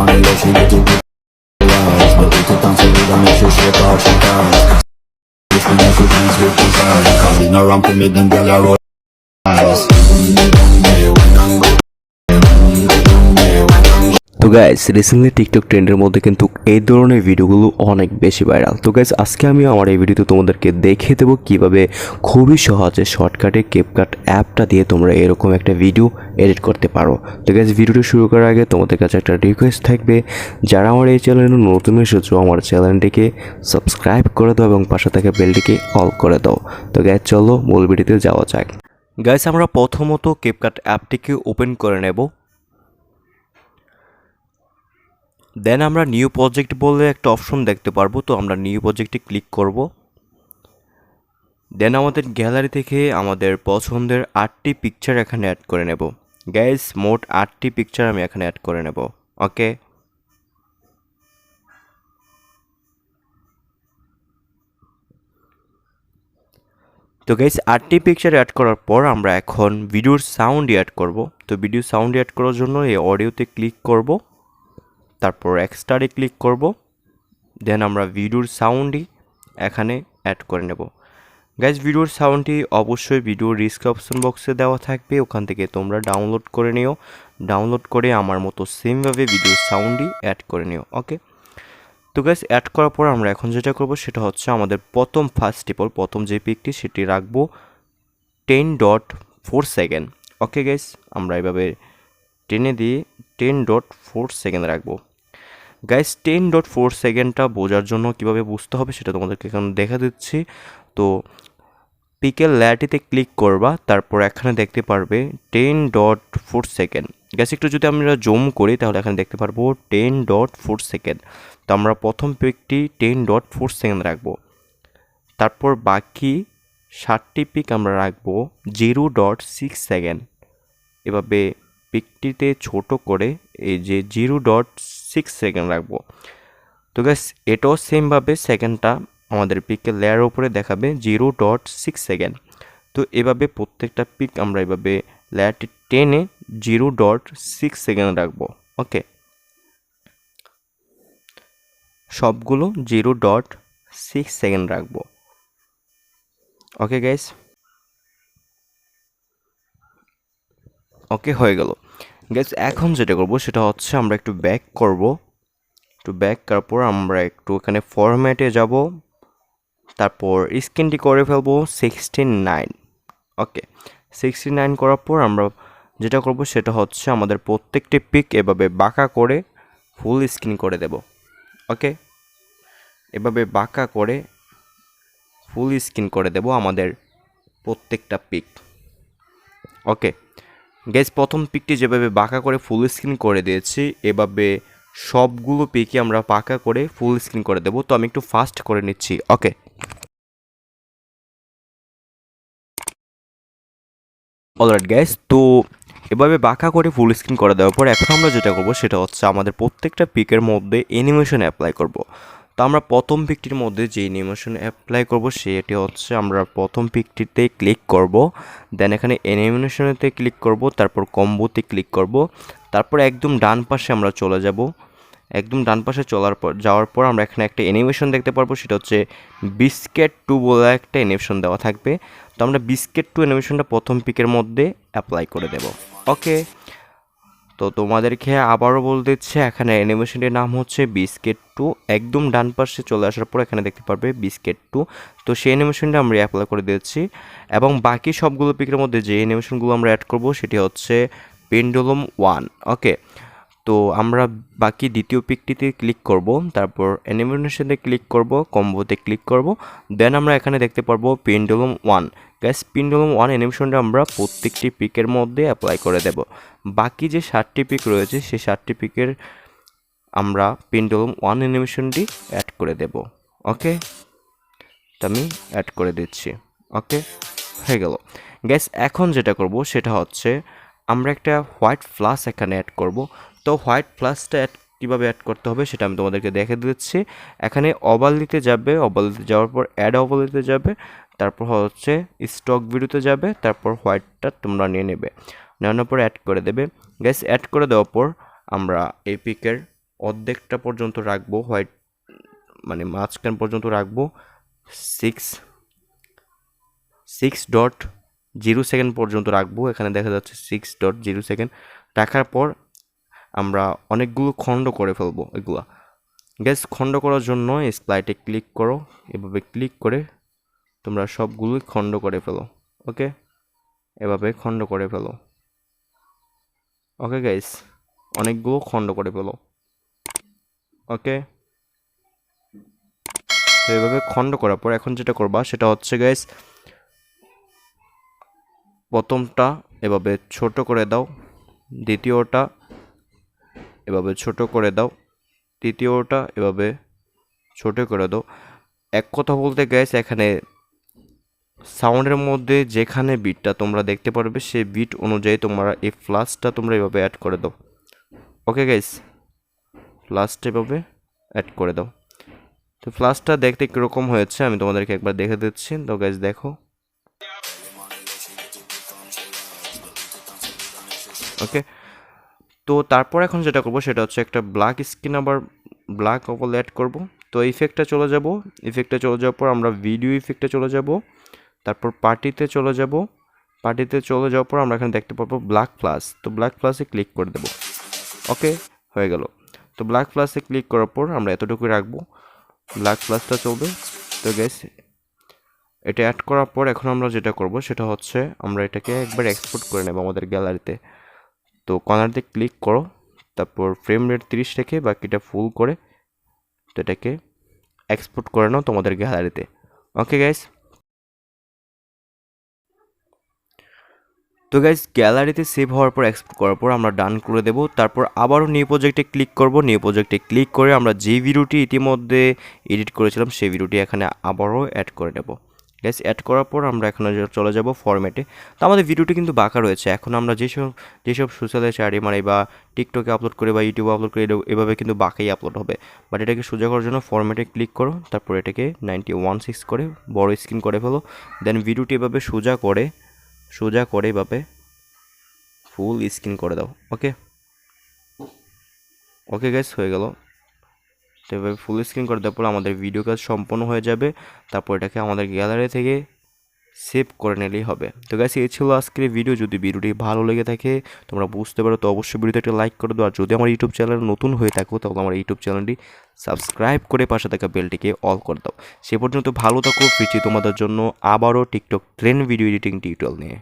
money, let she get it with eyes. But we could dance till we done, make sure she shake off she ties. If we make her dance with the size, calling around for me, then girl I roll eyes. তো guys recently TikTok ট্রেন্ডের মধ্যে কিন্তু এই ধরনের ভিডিওগুলো অনেক বেশি viral. তো guys আজকে আমি আমার এই ভিডিওতে তোমাদেরকে দেখিয়ে দেবো কীভাবে খুবই সহজে শর্টকাটে ক্যাপকাট অ্যাপটা দিয়ে তোমরা এরকম একটা ভিডিও এডিট করতে পারো। তো গাইস ভিডিওটি শুরু করার আগে তোমাদের কাছে একটা রিকোয়েস্ট থাকবে, যারা আমার এই চ্যানেলে নতুন এসেছো আমার চ্যানেলটিকে সাবস্ক্রাইব করে দাও এবং পাশে থাকা বেলটিকে অল করে দাও। তো গাইস চলো মূল ভিডিওতে যাওয়া যাক। গাইস আমরা প্রথমত ক্যাপকাট অ্যাপটিকে ওপেন করে নেব। দেন আমরা নিউ প্রজেক্ট বলে একটা অপশন দেখতে পারবো, তো আমরা নিউ প্রজেক্টে ক্লিক করব। দেন আমাদের গ্যালারি থেকে আমাদের পছন্দের 8টি পিকচার এখানে অ্যাড করে নেব। গাইস মোট 8টি পিকচার আমি এখানে অ্যাড করে নেব। ওকে, তো গাইস 8টি পিকচার অ্যাড করার পর আমরা এখন ভিডিওর সাউন্ড অ্যাড করব। তো ভিডিও সাউন্ড অ্যাড করার জন্য এই অডিওতে ক্লিক করব, তারপর এক্সট্রাতে ক্লিক করব। দেন আমরা ভিডিওর সাউন্ডই এখানে অ্যাড করে নেব। গাইজ ভিডিওর সাউন্ডটি অবশ্যই ভিডিওর ডিসক্রিপশন বক্সে দেওয়া থাকবে, ওখান থেকে তোমরা ডাউনলোড করে নিও। ডাউনলোড করে আমার মতো সেমভাবে ভিডিওর সাউন্ডই অ্যাড করে নিও। ওকে, তো গাইজ অ্যাড করার পর আমরা এখন যেটা করব সেটা হচ্ছে আমাদের প্রথম যে পিকটি সেটি রাখবো 10.4 সেকেন্ড। ওকে গাইজ, আমরা এভাবে টেনে দিয়ে 10.4 সেকেন্ড রাখবো। গাইস 10.4 সেকেন্ডটা বোঝার জন্য কিভাবে বুঝতে হবে সেটা তোমাদেরকে এখন দেখা দিচ্ছি। তো পিকের ল্যাটিতে ক্লিক করবা, তারপর এখানে দেখতে পারবে 10.4 সেকেন্ড। গ্যাস একটু যদি আমরা জুম করি তাহলে এখানে দেখতে পারবো 10.4 সেকেন্ড। তো আমরা প্রথম পিকটি 10.4 সেকেন্ড রাখবো, তারপর বাকি 7টি পিক আমরা রাখবো 0.6 সেকেন্ড। এভাবে পিকটিতে ছোট করে এই যে 0.6 সেকেন্ড রাখবো। তো গ্যাস এটাও সেমভাবে সেকেন্ডটা আমাদের পিকের লেয়ারের উপরে দেখাবে 0.6 সেকেন্ড। তো এভাবে প্রত্যেকটা পিক আমরা এভাবে লেয়ারটি টেনে 0.6 সেকেন্ড রাখবো। ওকে, সবগুলো 0.6 সেকেন্ড রাখবো। ওকে গাইস, ওকে হয়ে গেল। গাইস এখন যেটা করব সেটা হচ্ছে আমরা একটু ব্যাক করব। একটু ব্যাক করার পর আমরা একটু এখানে ফরম্যাটে যাব, তারপর স্ক্রিনটি করে ফেলবো 69। ওকে, 69 করার পর আমরা যেটা করব সেটা হচ্ছে আমাদের প্রত্যেকটি পিক এভাবে বাঁকা করে ফুল স্ক্রিন করে দেব। ওকে, এভাবে বাঁকা করে ফুল স্ক্রিন করে দেব আমাদের প্রত্যেকটা পিক। ওকে গাইস, প্রথম পিকটি যেভাবে বাঁকা করে ফুল স্ক্রিন করে দিয়েছি, এভাবে সবগুলো পিকই আমরা বাঁকা করে ফুল স্ক্রিন করে দেব। তো আমি একটু ফাস্ট করে নিচ্ছি। ওকে, অলরাইট গাইস, তো এভাবে বাঁকা করে ফুল স্ক্রিন করে দেওয়ার পর এখন আমরা যেটা করব সেটা হচ্ছে আমাদের প্রত্যেকটা পিকের মধ্যে অ্যানিমেশন অ্যাপ্লাই করব। তো আমরা প্রথম পিকটির মধ্যে যে অ্যানিমেশন অ্যাপ্লাই করব সেটি হচ্ছে আমরা প্রথম পিকটিতে ক্লিক করব, দেন এখানে অ্যানিমেশনেতে ক্লিক করব, তারপর কম্বোতে ক্লিক করব, তারপর একদম ডান পাশে আমরা চলে যাব। একদম ডান পাশে যাওয়ার পর আমরা এখানে একটা অ্যানিমেশন দেখতে পারবো, সেটা হচ্ছে বিস্কেট 2 বলে একটা অ্যানিমেশন দেওয়া থাকবে। তো আমরা বিস্কেট 2 অ্যানিমেশনটা প্রথম পিকের মধ্যে অ্যাপ্লাই করে দেব। ওকে, তো তোমাদেরকে আবারও বলতে দিচ্ছে এখানে অ্যানিমেশনটির নাম হচ্ছে বিস্কেট 2। একদম ডান পাশে চলে আসার পর এখানে দেখতে পারবে বিস্কেট 2। তো সেই অ্যানিমেশনটা আমরা অ্যাপ্লাই করে দিচ্ছি, এবং বাকি সবগুলো পিকের মধ্যে যে অ্যানিমেশনগুলো আমরা অ্যাড করব সেটি হচ্ছে পেন্ডুলাম 1। ওকে, তো আমরা বাকি দ্বিতীয় পিকটিতে ক্লিক করব, তারপর অ্যানিমেশনে ক্লিক করব, কম্বোতে ক্লিক করব, দেন আমরা এখানে দেখতে পারবো পেন্ডুলাম 1। গ্যাস পেন্ডুলাম 1 অ্যানিমেশনটা আমরা প্রত্যেকটি পিকের মধ্যে অ্যাপ্লাই করে দেব। বাকি যে 7টি পিক রয়েছে সেই 7টি পিকের আমরা পেন্ডুলাম 1 অ্যানিমেশনটি অ্যাড করে দেব। ওকে, তো আমি অ্যাড করে দিচ্ছি। ওকে, হয়ে গেল। গ্যাস এখন যেটা করব সেটা হচ্ছে আমরা একটা হোয়াইট ফ্লাশ এখানে অ্যাড করব। তো হোয়াইট ফ্লাশটা কীভাবে অ্যাড করতে হবে সেটা আমি তোমাদেরকে দেখে দিচ্ছি। এখানে ওভারলিতে যাবে, ওভারলিতে যাওয়ার পর অ্যাড ওভারলিতে যাবে, তারপর হচ্ছে স্টক ভিডিওতে যাবে, তারপর হোয়াইটটা তোমরা নিয়ে নেবে, নেওয়ার পর অ্যাড করে দেবে। গ্যাস অ্যাড করে দেওয়ার পর আমরা এই পিকের অর্ধেকটা পর্যন্ত রাখবো, হোয়াইট মানে মাঝখান পর্যন্ত রাখবো 6.0 পর্যন্ত রাখবো। এখানে দেখা যাচ্ছে 6.0 রাখার পর আমরা অনেকগুলো খণ্ড করে ফেলবো এগুলা। গ্যাস খণ্ড করার জন্য স্প্লাইটে ক্লিক করো, এভাবে ক্লিক করে তোমরা সবগুলোই খণ্ড করে ফেলো। ওকে, এভাবে খণ্ড করে ফেলো। ওকে গাইস, অনেকগুলো খণ্ড করে ফেলো। ওকে, তো এভাবে খণ্ড করার পর এখন যেটা করবা সেটা হচ্ছে গাইস, প্রথমটা এভাবে ছোট করে দাও, দ্বিতীয়টা এভাবে ছোট করে দাও, তৃতীয়টা এভাবে ছোট করে দাও। এক কথা বলতে গাইস, এখানে সাউন্ডের মধ্যে যেখানে বিটটা তোমরা দেখতে পারবে সেই বিট অনুযায়ী তোমরা এই ফ্লাসটা তোমরা এভাবে অ্যাড করে দাও। ওকে গাইস, ফ্লাসটা এভাবে অ্যাড করে দাও। তো ফ্লাসটা দেখতে কীরকম হয়েছে আমি তোমাদেরকে একবার দেখে দিচ্ছি। তো গাইস দেখো, ওকে। তো তারপর এখন যেটা করবো সেটা হচ্ছে একটা ব্ল্যাক স্ক্রিন, আবার ব্ল্যাক ওভাল অ্যাড করব। তো ইফেক্টটা চলে যাব, ইফেক্টে চলে যাওয়ার পর আমরা ভিডিও ইফেক্টে চলে যাব, তারপর পার্টিতে চলে যাব, পার্টিতে চলে যাওয়ার পর আমরা এখানে দেখতে পাবো ব্ল্যাক প্লাস। তো ব্ল্যাক প্লাসে ক্লিক করে দেবো। ওকে, হয়ে গেল। তো ব্ল্যাক প্লাসে ক্লিক করার পর আমরা এতটুকুই রাখবো, ব্ল্যাক প্লাসটা চলবে। তো গ্যাস এটা অ্যাড করার পর এখন আমরা যেটা করব সেটা হচ্ছে আমরা এটাকে একবার এক্সপোর্ট করে নেব আমাদের গ্যালারিতে। তো কর্নারতে ক্লিক করো, তারপর ফ্রেম রেট 30 রেখে বাকিটা ফুল করে তো এটাকে এক্সপোর্ট করে নাও তোমাদের গ্যালারিতে। ওকে গাইস, তো গাইস গ্যালারিতে সেভ হওয়ার পর এক্সপোর্ট করার পর আমরা ডান করে দেব। তারপর আবারও নিউ প্রজেক্টে ক্লিক করব, নিউ প্রজেক্টে ক্লিক করে আমরা যে ভিডিওটি ইতিমধ্যে এডিট করেছিলাম সেই ভিডিওটি এখানে আবারও অ্যাড করে নেব। গাইস অ্যাড করার পর আমরা এখানে চলে যাব ফরম্যাটে। তো আমাদের ভিডিওটি কিন্তু বাঁকা রয়েছে, এখন আমরা যেসব সোশ্যাল চ্যাটে মানে বা টিকটকে আপলোড করে বা ইউটিউবে আপলোড করে এভাবে কিন্তু বাঁকাই আপলোড হবে। বাট এটাকে সোজা করার জন্য ফরম্যাটে ক্লিক করো, তারপর এটাকে 91.6 করে বড় স্ক্রিন করে ফেলো। দেন ভিডিওটি এভাবে সোজা করে এভাবে ফুল স্ক্রিন করে দাও। ওকে, ওকে গাইস, হয়ে গেল। তো এভাবে ফুল স্ক্রিন করে দেওয়ার পর আমাদের ভিডিও কাজ সম্পন্ন হয়ে যাবে। তারপর এটাকে আমাদের গ্যালারি থেকে সেভ করে নিলেই হবে। তো গাইস এই ছিল আজকের ভিডিও। যদি ভিডিওটি ভালো লেগে থাকে তোমরা বুঝতে পারো তো অবশ্যই ভিডিওতে একটা লাইক করে দাও। আর যদি আমার ইউটিউব চ্যানেল নতুন হয়ে থাকো তাহলে আমার ইউটিউব চ্যানেলটি সাবস্ক্রাইব করে পাশে থাকা বেলটিকে অল করে দাও। সে পর্যন্ত ভালো থাকো, ফিরছি তোমাদের জন্য আবারও TikTok trend video editing tutorial নিয়ে।